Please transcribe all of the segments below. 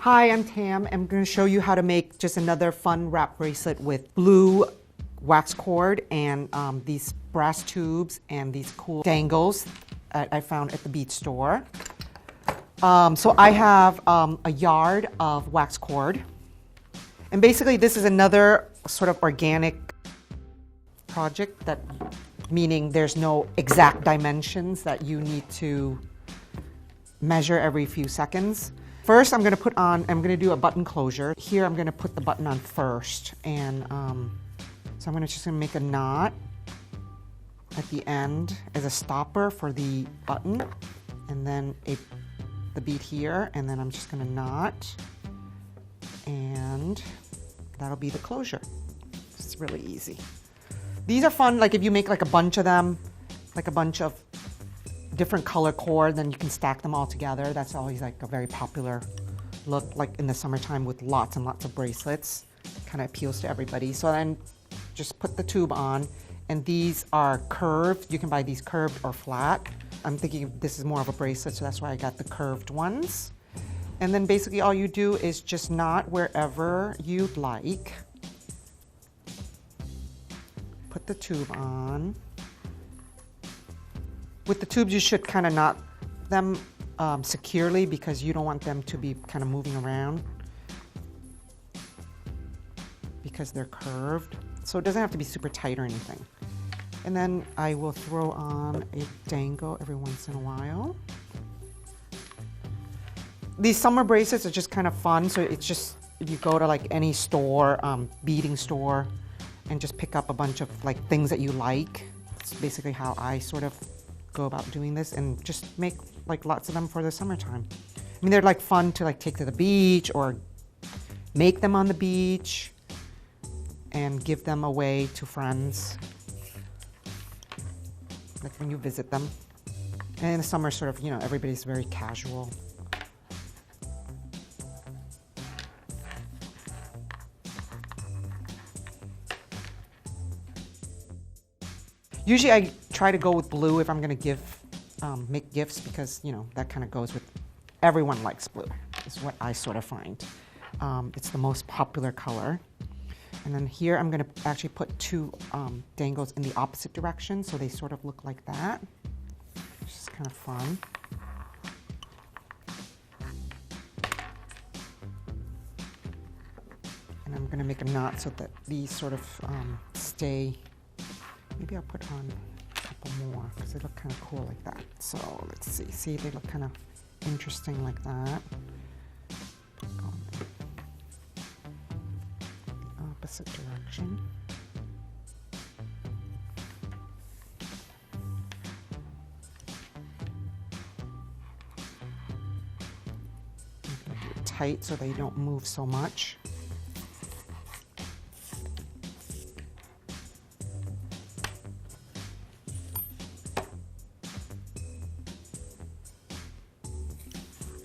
Hi, I'm Tam. I'm going to show you how to make just another fun wrap bracelet with blue wax cord and these brass tubes and these cool dangles I found at the bead store. So I have a yard of wax cord. And basically this is another sort of organic project, that meaning there's no exact dimensions that you need to measure every few seconds. First, I'm going to do a button closure. Here, I'm going to put the button on first. And so I'm just going to make a knot at the end as a stopper for the button. And then the bead here. And then I'm just going to knot. And that'll be the closure. It's really easy. These are fun, like if you make like a bunch of them, like a bunch of different color cord, then you can stack them all together. That's always like a very popular look, like in the summertime with lots and lots of bracelets. Kind of appeals to everybody. So then just put the tube on, and these are curved. You can buy these curved or flat. I'm thinking this is more of a bracelet, so that's why I got the curved ones. And then basically all you do is just knot wherever you'd like. Put the tube on. With the tubes, you should kind of knot them securely because you don't want them to be kind of moving around because they're curved. So it doesn't have to be super tight or anything. And then I will throw on a dangle every once in a while. These summer bracelets are just kind of fun. So it's just, if you go to like any store, beading store, and just pick up a bunch of like things that you like. It's basically how I sort of go about doing this, and just make like lots of them for the summertime. I mean, they're like fun to like take to the beach or make them on the beach and give them away to friends, like when you visit them. And in the summer, sort of, you know, everybody's very casual. Usually I try to go with blue if I'm going to make gifts, because, you know, that kind of goes with, everyone likes blue, is what I sort of find. It's the most popular color. And then here I'm going to actually put two dangles in the opposite direction, so they sort of look like that, which is kind of fun. And I'm going to make a knot so that these sort of stay. Maybe I'll put on a couple more because they look kind of cool like that. So let's see. See, they look kind of interesting like that. Go in the opposite direction. Make it tight so they don't move so much.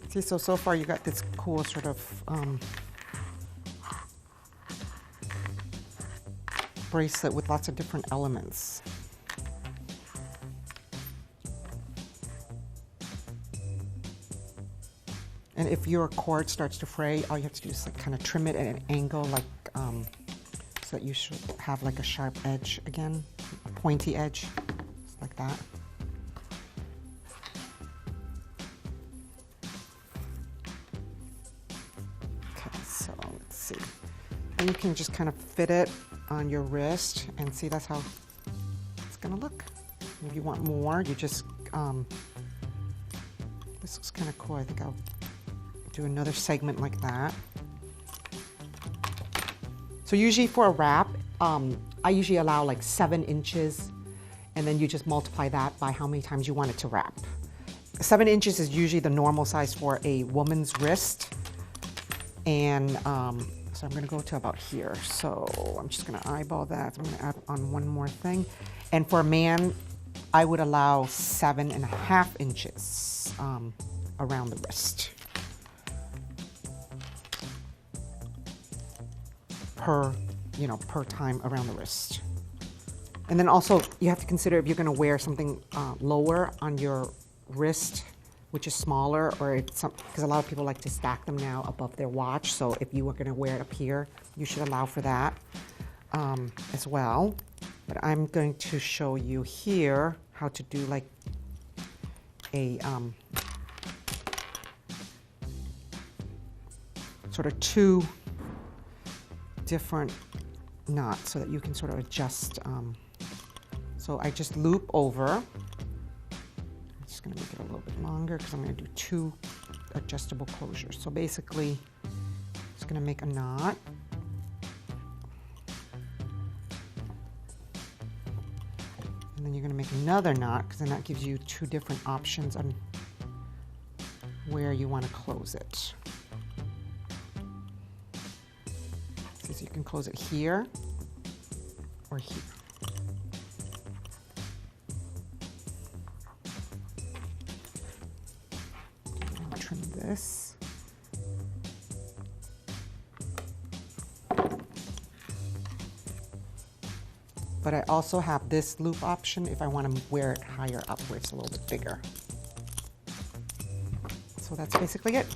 See, so far you got this cool sort of bracelet with lots of different elements. And if your cord starts to fray, all you have to do is like kind of trim it at an angle, like so that you should have like a sharp edge again, a pointy edge, just like that. And you can just kind of fit it on your wrist and see, that's how it's gonna look. If you want more, you just, this looks kind of cool. I think I'll do another segment like that. So usually for a wrap, I usually allow like 7 inches, and then you just multiply that by how many times you want it to wrap. 7 inches is usually the normal size for a woman's wrist. And so I'm going to go to about here. So I'm just going to eyeball that. I'm going to add on one more thing. And for a man, I would allow 7.5 inches around the wrist per time around the wrist. And then also you have to consider if you're going to wear something lower on your wrist which is smaller, or because a lot of people like to stack them now above their watch. So if you were going to wear it up here, you should allow for that as well. But I'm going to show you here how to do like a sort of two different knots so that you can sort of adjust. So I just loop over. I'm just going to make it a little bit longer because I'm going to do two adjustable closures. So basically, just going to make a knot. And then you're going to make another knot, because then that gives you two different options on where you want to close it. So you can close it here or here. I'll trim this. But I also have this loop option if I want to wear it higher up where it's a little bit bigger. So that's basically it.